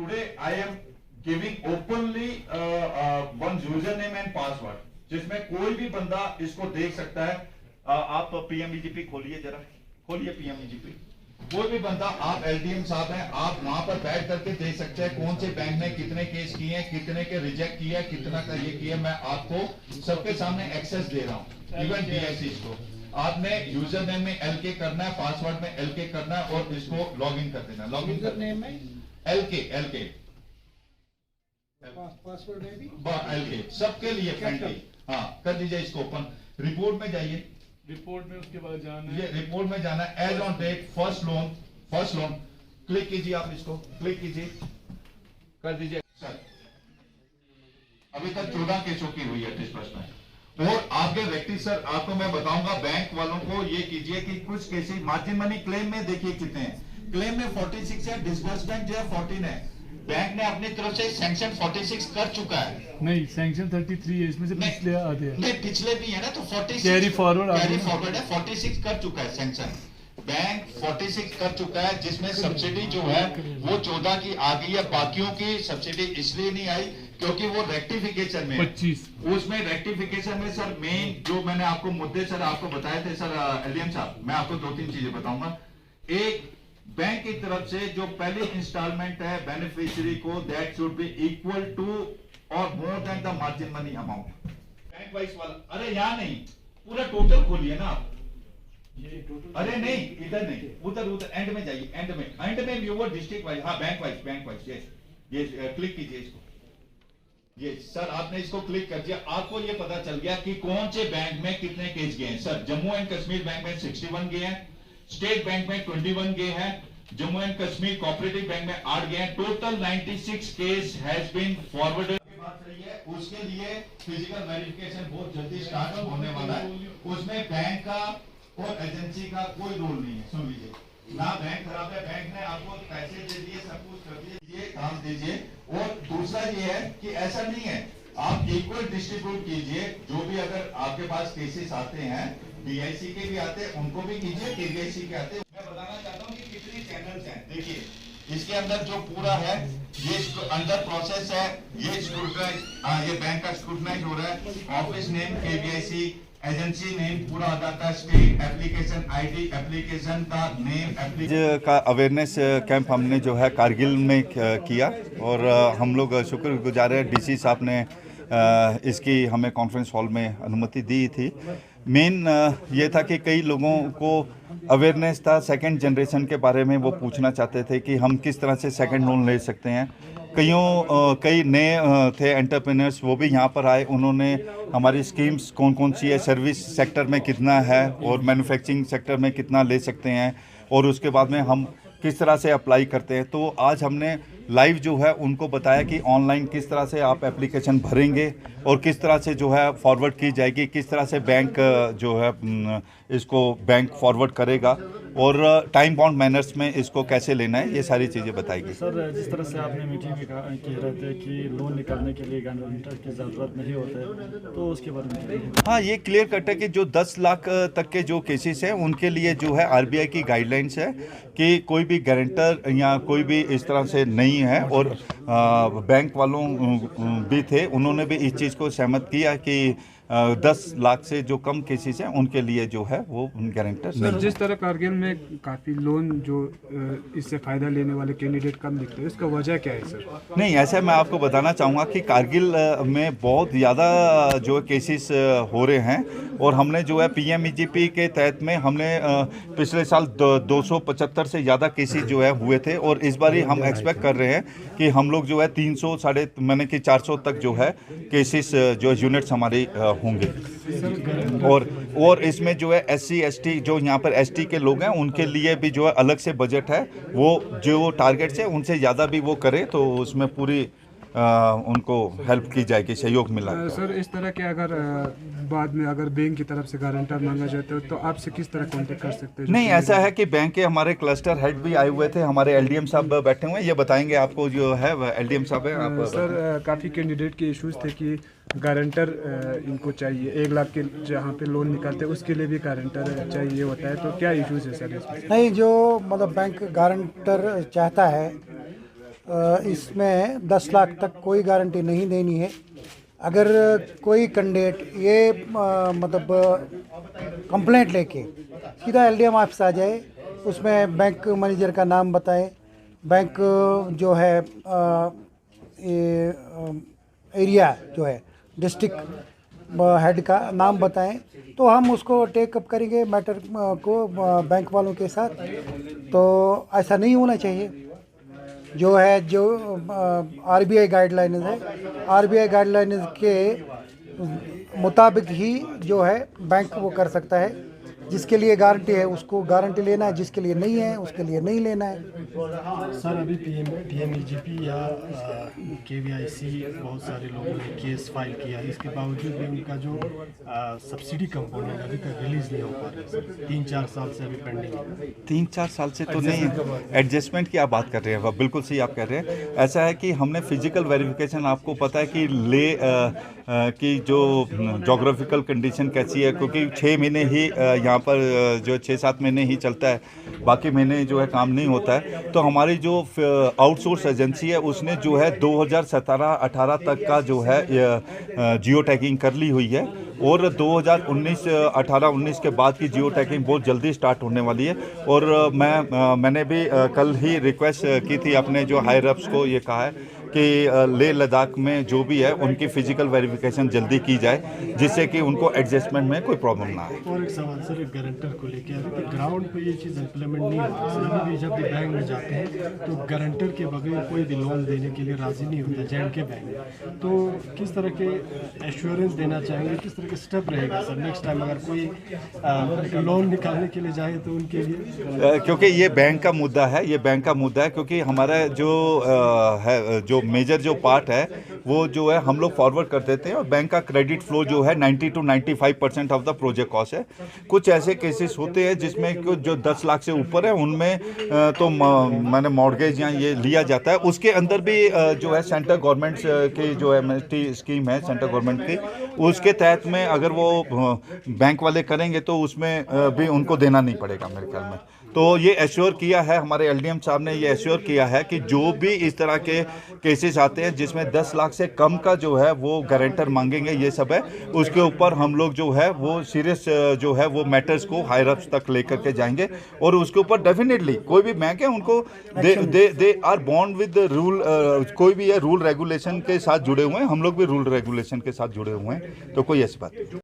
Today I am giving openly one username and password, जिसमें कोई भी बंदा इसको देख सकता है। आप पीएमईजीपी खोलिए, जरा खोलिए पीएमईजीपी। कोई भी बंदा, आप एलडीएम साहब हैं, आप वहां पर बैठ करके देख सकते हैं कौन से बैंक ने कितने केस किए हैं, कितने के रिजेक्ट किए हैं, कितना का ये किया। मैं आपको सबके सामने एक्सेस दे रहा हूँ, इवन डीएससी को। आपने यूजर नेम में एलके करना है, पासवर्ड में एलके करना है और इसको लॉग इन कर देना। लॉग इन करने में एलके पासवर्ड है भी एलके सबके लिए फ्रेंडली। हाँ, कर दीजिए इसको ओपन। रिपोर्ट में जाइए, रिपोर्ट में उसके बाद जाना ये रिपोर्ट में जाना है। As on date first loan click कीजिए, आप इसको क्लिक कीजिए, कर दीजिए। सर अभी तक 14 केसों की हुई है डिस्बर्समेंट। और आगे व्यक्ति सर आपको मैं बताऊंगा, बैंक वालों को ये कीजिए कि कुछ केसेस मार्जिन मनी क्लेम में देखिए कितने हैं। क्लेम में 46 है, डिस्बर्समेंट जो है 14 है। बैंक ने अपनी तरफ से सैंक्शन 46 कर चुका है। नहीं, सैंक्शन 33 है, इसमें से पिछले आधे हैं। नहीं, पिछले भी है ना, तो 46 कैरी फॉरवर्ड है। 46 कर चुका है सैंक्शन, बैंक 46 कर चुका है, जिसमें सब्सिडी जो है वो 14 की आ गई है। बाकियों की सब्सिडी इसलिए नहीं आई क्योंकि वो रेक्टिफिकेशन में 25 उसमें रेक्टिफिकेशन में सर मेन जो मैंने आपको मुद्दे सर आपको बताए थे सर एलडीएम साहब, मैं आपको 2-3 चीजें बताऊंगा। एक, बैंक की तरफ से जो पहली इंस्टॉलमेंट है बेनिफिशियरी को, that should be equal to और more than the margin money amount. Bank wise वाला, अरे यहाँ नहीं, पूरा टोटल खोलिए ना आप। अरे नहीं, इधर नहीं, उधर एंड में जाइए, एंड में व्यूअर डिस्ट्रिक्ट वाइज, हाँ बैंक वाइज यस क्लिक कीजिए इसको। ये सर आपने इसको क्लिक कर दिया, आपको ये पता चल गया कि कौन से बैंक में कितने केस गए हैं। Sir Jammu and Kashmir bank में 61 गए हैं, स्टेट बैंक में 21 गए हैं, Jammu and Kashmir cooperative bank में 8 गए हैं। Total 96 case has been forwarded. उसके लिए फिजिकल वेरिफिकेशन बहुत जल्दी स्टार्ट होने वाला है। उसमें बैंक का और एजेंसी का कोई रोल नहीं है। सुन लीजिए ना, बैंक खराब है, बैंक ने आपको पैसे दे दिए, सब कुछ कर दिए, ये काम दीजिए। और दूसरा ये है कि ऐसा नहीं है, आप इक्वल डिस्ट्रीब्यूट कीजिए। जो भी अगर आपके पास केसेस आते हैं, डीआईसी के भी आते हैं, उनको भी कीजिए, केवीआईसी के आते हैं। मैं बताना चाहता हूँ कि कितनी चैनल्स हैं। देखिए इसके अंदर जो पूरा है, ये अंडर प्रोसेस है, ये स्क्रूटनाइज, ये बैंक का स्क्रूटनाइज हो रहा है। Office name KVIC, agency name पूरा आ जाता है, स्टेट एप्लीकेशन आईडी, एप्लीकेशन का नेम का अवेयरनेस कैंप हमने जो है कारगिल में किया और हम लोग शुक्रगुजार हैं, डीसी साहब ने इसकी हमें कॉन्फ्रेंस हॉल में अनुमति दी थी। मेन ये था कि कई लोगों को अवेयरनेस था सेकंड जनरेशन के बारे में, वो पूछना चाहते थे कि हम किस तरह से सेकंड लोन ले सकते हैं। कई नए थे एंटरप्रेन्योर्स, वो भी यहाँ पर आए, उन्होंने हमारी स्कीम्स कौन कौन सी है, सर्विस सेक्टर में कितना है और मैन्युफैक्चरिंग सेक्टर में कितना ले सकते हैं और उसके बाद में हम किस तरह से अप्लाई करते हैं। तो आज हमने लाइव जो है उनको बताया कि ऑनलाइन किस तरह से आप एप्लीकेशन भरेंगे और किस तरह से जो है फॉरवर्ड की जाएगी, किस तरह से बैंक जो है इसको बैंक फॉरवर्ड करेगा और टाइम बाउंड मैनर्स में इसको कैसे लेना है, ये सारी चीज़ें बताएगी। सर, जिस तरह से आपने मीटिंग में कह रहे थे कि लोन निकालने के लिए गारंटर की ज़रूरत नहीं होता है, तो उसके बारे में हाँ, ये क्लियर कट है कि जो 10 लाख तक के जो केसेस हैं उनके लिए जो है आरबीआई की गाइडलाइंस है कि कोई भी गारंटर या कोई भी इस तरह से नहीं है। और बैंक वालों भी थे, उन्होंने भी इस चीज़ को सहमत किया कि 10 लाख से जो कम केसेस हैं उनके लिए जो है वो गारंटर नहीं। सर, जिस तरह कारगिल में काफ़ी लोन जो इससे फ़ायदा लेने वाले कैंडिडेट कम दिखते हैं, इसका वजह क्या है सर? नहीं, ऐसा मैं आपको बताना चाहूँगा कि कारगिल में बहुत ज़्यादा जो केसेस हो रहे हैं और हमने जो है पीएमईजीपी के तहत में हमने पिछले साल 275 से ज़्यादा केसेस जो है हुए थे और इस बार ही हम एक्सपेक्ट कर रहे हैं कि हम लोग जो है 300 साढ़े मैंने कि 400 तक जो है केसेस जो यूनिट्स हमारी होंगे। और इसमें जो है एससी एसटी जो यहाँ पर एसटी के लोग हैं उनके लिए भी जो है अलग से बजट है, वो जो टारगेट से उनसे ज़्यादा भी वो करे तो उसमें पूरी उनको हेल्प की जाएगी, सहयोग मिला। सर, इस तरह के अगर बाद में अगर बैंक की तरफ से गारंटर मांगा जाता है तो आपसे किस तरह कांटेक्ट कर सकते हैं? नहीं, ऐसा है कि बैंक के हमारे क्लस्टर हेड भी आए हुए थे, हमारे एलडीएम साहब बैठे हुए हैं, ये बताएंगे आपको जो है एलडीएम साहब है। आप सर, काफ़ी कैंडिडेट के इश्यूज थे कि गारंटर इनको चाहिए, 1 लाख के जहाँ पे लोन निकालते हैं उसके लिए भी गारंटर चाहिए होता है, तो क्या इश्यूज है सर इसमें? नहीं, जो मतलब बैंक गारंटर चाहता है इसमें 10 लाख तक कोई गारंटी नहीं देनी है। अगर कोई कैंडिडेट ये मतलब कंप्लेंट लेके सीधा एलडीएम ऑफिस आ जाए, उसमें बैंक मैनेजर का नाम बताए, बैंक जो है ये एरिया जो है डिस्ट्रिक्ट हेड का नाम बताएं, तो हम उसको टेकअप करेंगे मैटर को बैंक वालों के साथ। तो ऐसा नहीं होना चाहिए। जो है जो आरबीआई गाइडलाइंस है, आरबीआई गाइडलाइंस के मुताबिक ही जो है बैंक वो कर सकता है। जिसके लिए गारंटी है उसको गारंटी लेना है, जिसके लिए नहीं है उसके लिए नहीं लेना है। सर अभी पीएमईजीपी या केवीआईसी बहुत सारे लोगों ने केस फाइल किया, इसके बावजूद भी उनका जो सब्सिडी कंपोनेंट अभी तक रिलीज नहीं हो पा रहा है। 3-4 साल से अभी पेंडिंग है। 3-4 साल से तो नहीं है। एडजस्टमेंट की आप बात कर रहे हैं, वह बिल्कुल सही आप कह रहे हैं। ऐसा है कि हमने फिजिकल वेरिफिकेशन, आपको पता है कि की जो जोग्राफिकल कंडीशन कैसी है, क्योंकि 6 महीने ही यहाँ पर जो 6-7 महीने ही चलता है, बाकी महीने जो है काम नहीं होता है। तो हमारी जो आउटसोर्स एजेंसी है उसने जो है 2017-18 तक का जो है जियो टैगिंग कर ली हुई है, और 2019-18-19 के बाद की जियो टैगिंग बहुत जल्दी स्टार्ट होने वाली है। और मैंने भी कल ही रिक्वेस्ट की थी अपने जो हायर अप्स को, ये कहा है कि लेह लद्दाख में जो भी है उनकी फिजिकल वेरिफिकेशन जल्दी की जाए, जिससे कि उनको एडजस्टमेंट में कोई प्रॉब्लम ना आए। और एक सवाल सर गारंटर को लेकर, अभी तक ग्राउंड पे ये चीज़ इम्प्लीमेंट नहीं होती। सर अभी भी जब भी बैंक में जाते हैं तो गारंटर के बगैर कोई भी लोन देने के लिए राज़ी नहीं होता J&K बैंक। तो किस तरह के एश्योरेंस देना चाहेंगे, किस तरह के स्टेप रहेगा सर नेक्स्ट टाइम अगर कोई लोन निकालने के लिए जाए तो उनके लिए? क्योंकि ये बैंक का मुद्दा है, ये बैंक का मुद्दा है, क्योंकि हमारा जो है जो मेजर जो पार्ट है वो जो है हम लोग फॉरवर्ड कर देते हैं, और बैंक का क्रेडिट फ्लो जो है 90 to 95% of the project cost है। कुछ ऐसे केसेस होते हैं जिसमें जो 10 लाख से ऊपर है उनमें तो मैंने मॉर्गेज या ये लिया जाता है। उसके अंदर भी जो है सेंट्रल गवर्नमेंट की जो एमएसटी स्कीम है सेंट्रल गवर्नमेंट की, उसके तहत में अगर वो बैंक वाले करेंगे तो उसमें भी उनको देना नहीं पड़ेगा मेरे ख्याल में। तो ये एश्योर किया है हमारे एलडीएम साहब ने, ये एश्योर किया है कि जो भी इस तरह के केसेस आते हैं जिसमें 10 लाख से कम का जो है वो गारंटर मांगेंगे, ये सब है, उसके ऊपर हम लोग जो है वो सीरियस जो है वो मैटर्स को हायर अप्स तक लेकर के जाएंगे। और उसके ऊपर डेफिनेटली कोई भी बैंक है उनको they are bond with rule, कोई भी है रूल रेगुलेशन के साथ जुड़े हुए हैं, हम लोग भी रूल रेगुलेशन के साथ जुड़े हुए हैं, तो कोई ऐसी बात नहीं।